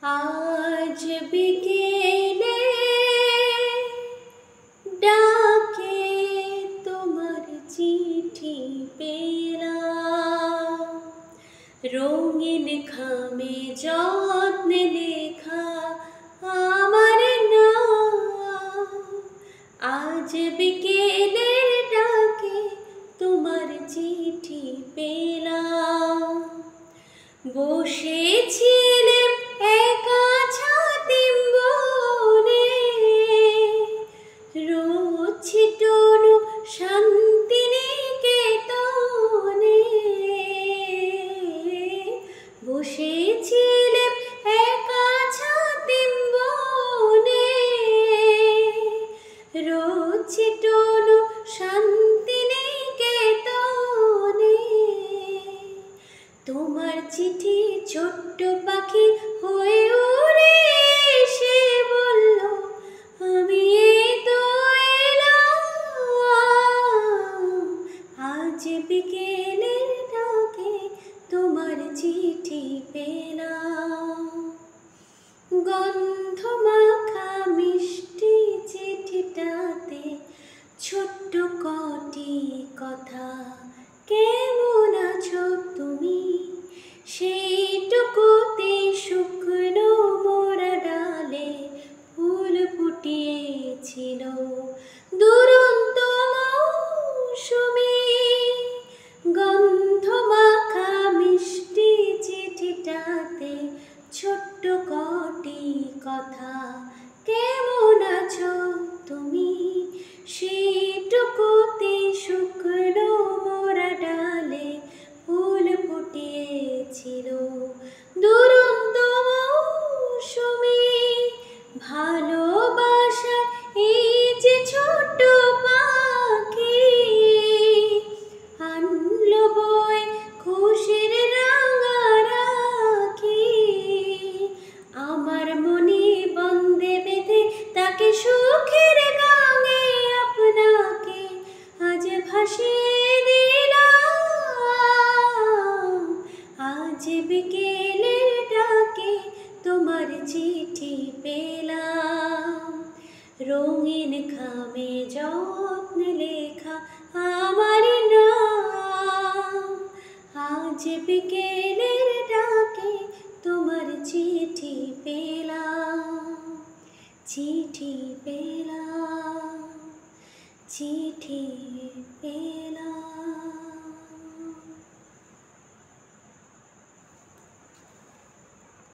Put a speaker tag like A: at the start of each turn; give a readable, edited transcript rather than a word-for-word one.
A: आज बिकेले डाके তোমার চিঠি পেলাম, রঙিন খামে যত্নে লেখা আমার নাম। আজ বিকেলের ডাকে তোমার চিঠি পেলাম, বসেছিলেম একা ছাতিম বনে, রোদছি টনু শান্তিনিকেতনে। বসেছিলেম একা ছাতিম বনে, রোদছি টনু শান্তিনিকেতনে। তোমার চিঠি ছোট্ট পাখি হয়ে উড়ে এসে বলল, আমি এই তো এলাম। আজ বিকেলের ডাকে তোমার চিঠি পেলাম, গন্ধ মাখা মিষ্টি চিঠিটাতে ছোট্ট কটি কথা। কেমন আছো তুমি, সেইটুকুতে শুকনো মোরা ডালে ফুল ফুটিয়েছিল দুরন্ত মৌসুমী। গন্ধ মাখা মিষ্টি চিঠিটাতে ছোট্ট কটি কথা। কেমন আছো তুমি, সেইটুকুতে শুকনো মোরা ডালে ফুল ফুটিয়েছিল দুরন্ত মৌসুমী। ভালোবাসার এই যে ছোট পাখি, আনলো বয়ে খুশির রাঙা রাখি। আমার মনে বন্দে বেঁধে তাকে সুখের গানে আপনাকে আজ ভাসিয়ে দিলাম। আজ বিকেলের ডাকে তোমার চিঠি পেলাম, রঙিন খামে যত্নে লেখা আমার নাম। আজ বিকেলের ডাকে তোমার চিঠি পেলাম, চিঠি পেলাম, চিঠি পেলাম।